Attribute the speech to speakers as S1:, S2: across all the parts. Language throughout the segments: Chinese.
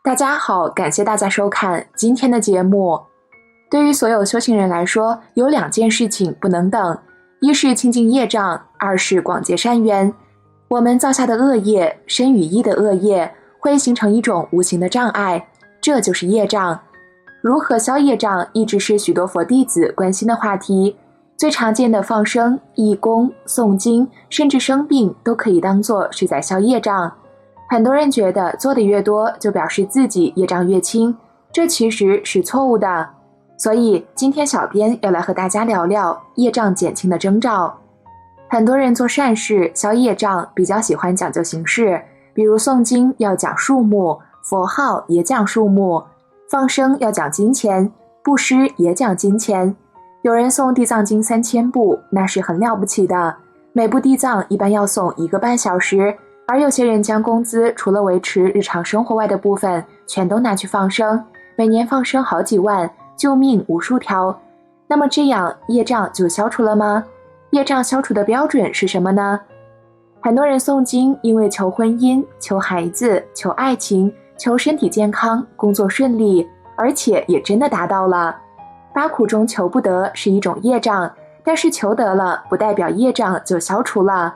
S1: 大家好，感谢大家收看今天的节目。对于所有修行人来说，有两件事情不能等，一是清净业障，二是广结善缘。我们造下的恶业，身语意的恶业，会形成一种无形的障碍，这就是业障。如何消业障，一直是许多佛弟子关心的话题。最常见的放生、义工、诵经，甚至生病，都可以当作是在消业障。很多人觉得做的越多，就表示自己业障越轻，这其实是错误的。所以今天小编要来和大家聊聊业障减轻的征兆。很多人做善事消业障比较喜欢讲究形式，比如诵经要讲数目，佛号也讲数目，放生要讲金钱，布施也讲金钱。有人诵地藏经3000部，那是很了不起的，每部地藏一般要诵1个半小时，而有些人将工资除了维持日常生活外的部分全都拿去放生，每年放生好几万，救命无数条。那么这样业障就消除了吗？业障消除的标准是什么呢？很多人诵经因为求婚姻、求孩子、求爱情、求身体健康、工作顺利，而且也真的达到了。8苦中求不得是一种业障，但是求得了不代表业障就消除了。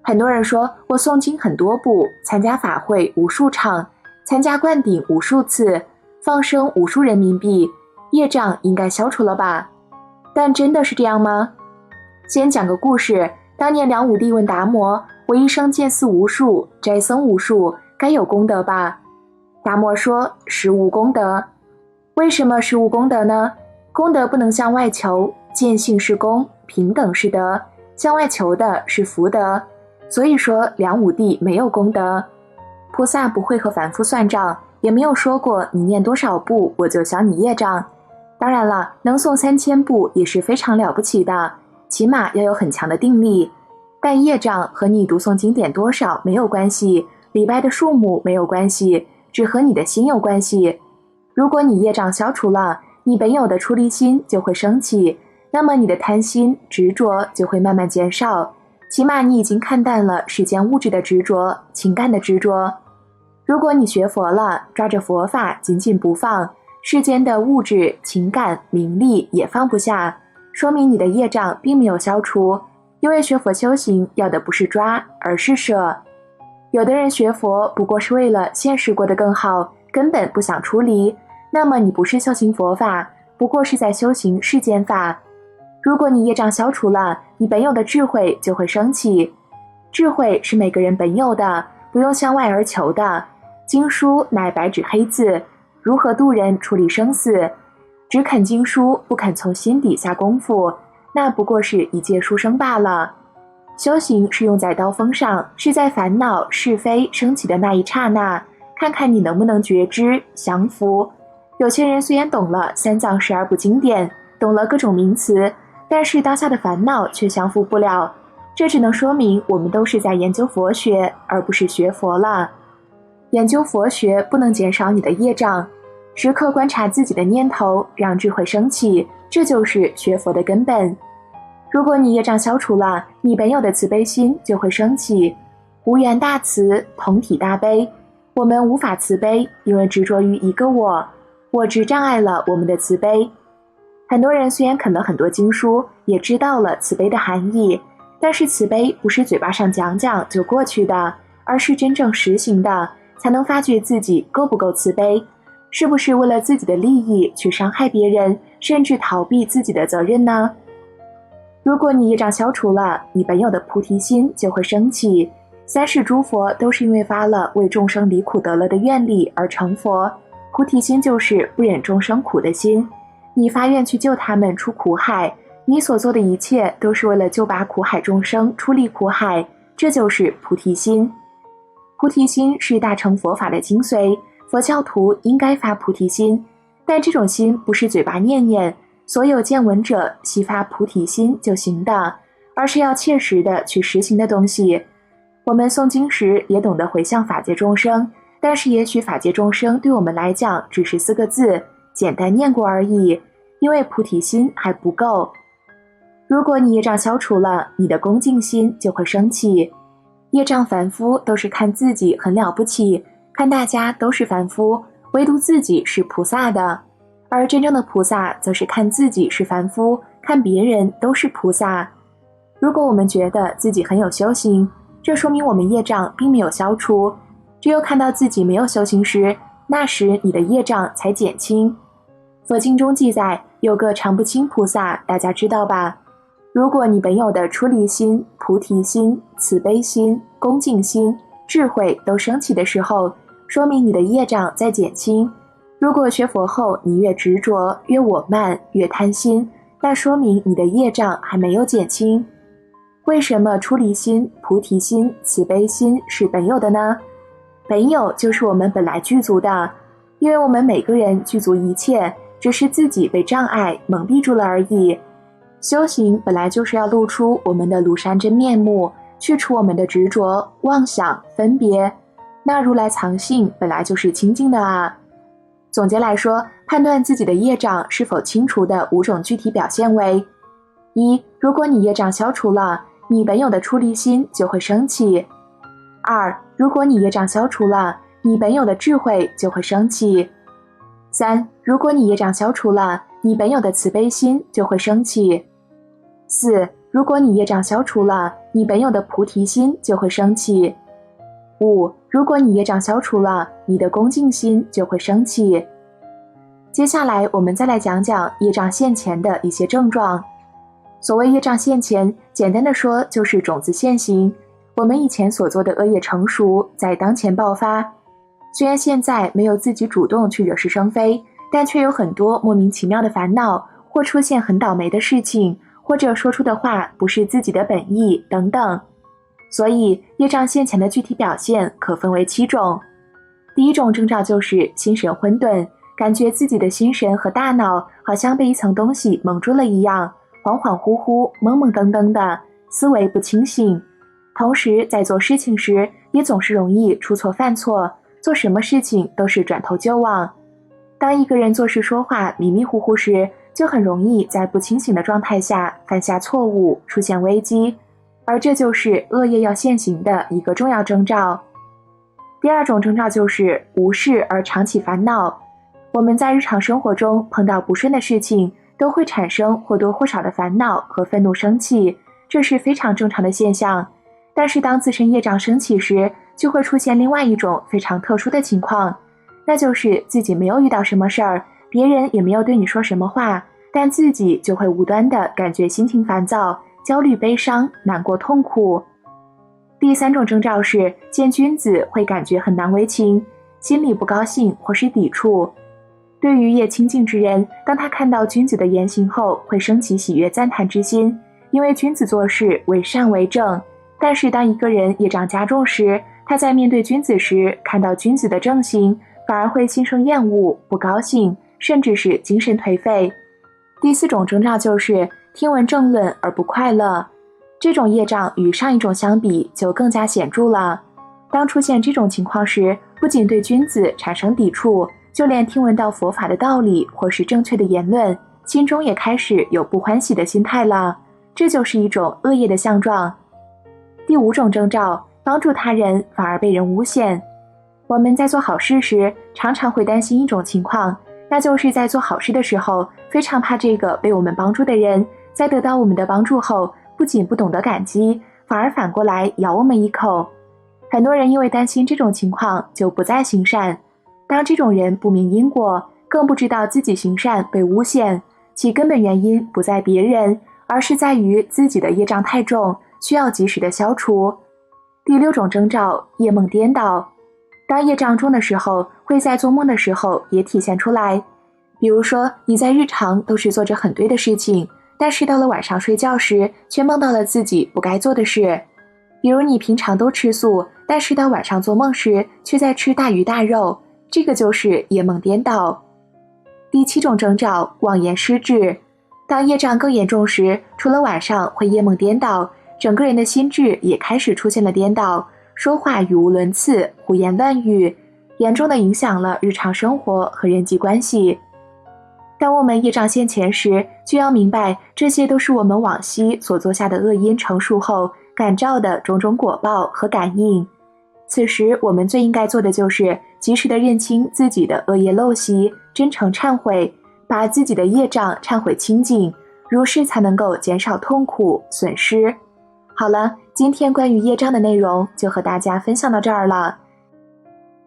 S1: 很多人说我诵经很多部，参加法会无数场，参加灌顶无数次，放生无数人民币，业障应该消除了吧？但真的是这样吗？先讲个故事，当年梁武帝问达摩，我一生见寺无数，斋僧无数，该有功德吧？达摩说实无功德。为什么实无功德呢？功德不能向外求，见性是功，平等是德，向外求的是福德。所以说梁武帝没有功德。菩萨不会和凡夫算账，也没有说过你念多少部我就消你业障。当然了，能诵3000部也是非常了不起的，起码要有很强的定力。但业障和你读诵经典多少没有关系，礼拜的数目没有关系，只和你的心有关系。如果你业障消除了，你本有的出离心就会升起，那么你的贪心、执着就会慢慢减少，起码你已经看淡了世间物质的执着、情感的执着。如果你学佛了，抓着佛法紧紧不放，世间的物质、情感、名利也放不下，说明你的业障并没有消除。因为学佛修行要的不是抓，而是舍。有的人学佛不过是为了现实过得更好，根本不想出离，那么你不是修行佛法，不过是在修行世间法。如果你业障消除了，你本有的智慧就会升起。智慧是每个人本有的，不用向外而求的。经书乃白纸黑字，如何度人处理生死？只肯经书，不肯从心底下功夫，那不过是一介书生罢了。修行是用在刀锋上，是在烦恼是非升起的那一刹那，看看你能不能觉知降服。有些人虽然懂了三藏十二部经典，懂了各种名词，但是当下的烦恼却降服不了，这只能说明我们都是在研究佛学，而不是学佛了。研究佛学不能减少你的业障，时刻观察自己的念头，让智慧升起，这就是学佛的根本。如果你业障消除了，你本有的慈悲心就会升起。无缘大慈，同体大悲。我们无法慈悲，因为执着于一个我执障碍了我们的慈悲。很多人虽然啃了很多经书，也知道了慈悲的含义，但是慈悲不是嘴巴上讲讲就过去的，而是真正实行的，才能发觉自己够不够慈悲，是不是为了自己的利益去伤害别人，甚至逃避自己的责任呢？如果你业障消除了，你本有的菩提心就会升起。三世诸佛都是因为发了为众生离苦得乐的愿力而成佛，菩提心就是不忍众生苦的心。你发愿去救他们出苦海，你所做的一切都是为了救拔苦海众生出离苦海，这就是菩提心。菩提心是大乘佛法的精髓，佛教徒应该发菩提心，但这种心不是嘴巴念念，所有见闻者悉发菩提心就行的，而是要切实的去实行的东西。我们诵经时也懂得回向法界众生，但是也许法界众生对我们来讲只是4个字，简单念过而已，因为菩提心还不够。如果你业障消除了，你的恭敬心就会升起。业障凡夫都是看自己很了不起，看大家都是凡夫，唯独自己是菩萨的，而真正的菩萨则是看自己是凡夫，看别人都是菩萨。如果我们觉得自己很有修行，这说明我们业障并没有消除，只有看到自己没有修行时，那时你的业障才减轻。佛经中记载有个常不轻菩萨，大家知道吧？如果你本有的出离心、菩提心、慈悲心、恭敬心、智慧都升起的时候，说明你的业障在减轻。如果学佛后你越执着、越我慢、越贪心，那说明你的业障还没有减轻。为什么出离心、菩提心、慈悲心是本有的呢？本有就是我们本来具足的，因为我们每个人具足一切，只是自己被障碍蒙蔽住了而已。修行本来就是要露出我们的庐山真面目，去除我们的执着、妄想、分别。那如来藏性本来就是清净的啊。总结来说，判断自己的业障是否清除的5种具体表现为：一，如果你业障消除了，你本有的出离心就会升起；二，如果你业障消除了，你本有的智慧就会升起；三，如果你业障消除了，你本有的慈悲心就会升起；四，如果你业障消除了，你本有的菩提心就会升起；五，如果你业障消除了，你的恭敬心就会升起。接下来我们再来讲讲业障现前的一些症状。所谓业障现前，简单的说就是种子现行，我们以前所做的恶业成熟，在当前爆发。虽然现在没有自己主动去惹是生非，但却有很多莫名其妙的烦恼，或出现很倒霉的事情，或者说出的话不是自己的本意等等。所以业障现前的具体表现可分为7种。第一种征兆就是心神混沌，感觉自己的心神和大脑好像被一层东西蒙住了一样，恍恍惚惚、懵懵登登的，思维不清醒。同时在做事情时也总是容易出错犯错，做什么事情都是转头就忘。当一个人做事说话迷迷糊糊时，就很容易在不清醒的状态下犯下错误，出现危机，而这就是恶业要现行的一个重要征兆。第二种征兆就是无事而常起烦恼。我们在日常生活中碰到不顺的事情，都会产生或多或少的烦恼和愤怒生气，这是非常正常的现象。但是当自身业障升起时，就会出现另外一种非常特殊的情况，那就是自己没有遇到什么事儿，别人也没有对你说什么话，但自己就会无端的感觉心情烦躁、焦虑、悲伤、难过、痛苦。第三种征兆是见君子会感觉很难为情，心里不高兴或是抵触。对于业清净之人，当他看到君子的言行后，会升起喜悦赞叹之心，因为君子做事为善为正。但是当一个人业障加重时，他在面对君子时，看到君子的正行，反而会心生厌恶、不高兴，甚至是精神颓废。第四种征兆就是听闻正论而不快乐，这种业障与上一种相比就更加显著了。当出现这种情况时，不仅对君子产生抵触，就连听闻到佛法的道理或是正确的言论，心中也开始有不欢喜的心态了，这就是一种恶业的相状。第五种征兆，帮助他人反而被人诬陷。我们在做好事时，常常会担心一种情况，那就是在做好事的时候，非常怕这个被我们帮助的人，在得到我们的帮助后，不仅不懂得感激，反而反过来咬我们一口。很多人因为担心这种情况，就不再行善。当这种人不明因果，更不知道自己行善被诬陷，其根本原因不在别人，而是在于自己的业障太重，需要及时的消除。第六种征兆，夜梦颠倒。当业障重的时候，会在做梦的时候也体现出来。比如说，你在日常都是做着很对的事情，但是到了晚上睡觉时，却梦到了自己不该做的事。比如你平常都吃素，但是到晚上做梦时，却在吃大鱼大肉，这个就是夜梦颠倒。第七种征兆，妄言失智。当业障更严重时，除了晚上会夜梦颠倒，整个人的心智也开始出现了颠倒，说话语无伦次，胡言乱语，严重的影响了日常生活和人际关系。当我们业障现前时，就要明白这些都是我们往昔所做下的恶因成熟后感召的种种果报和感应。此时我们最应该做的就是及时的认清自己的恶业陋习，真诚忏悔，把自己的业障忏悔清净，如是才能够减少痛苦损失。好了，今天关于业障的内容就和大家分享到这儿了。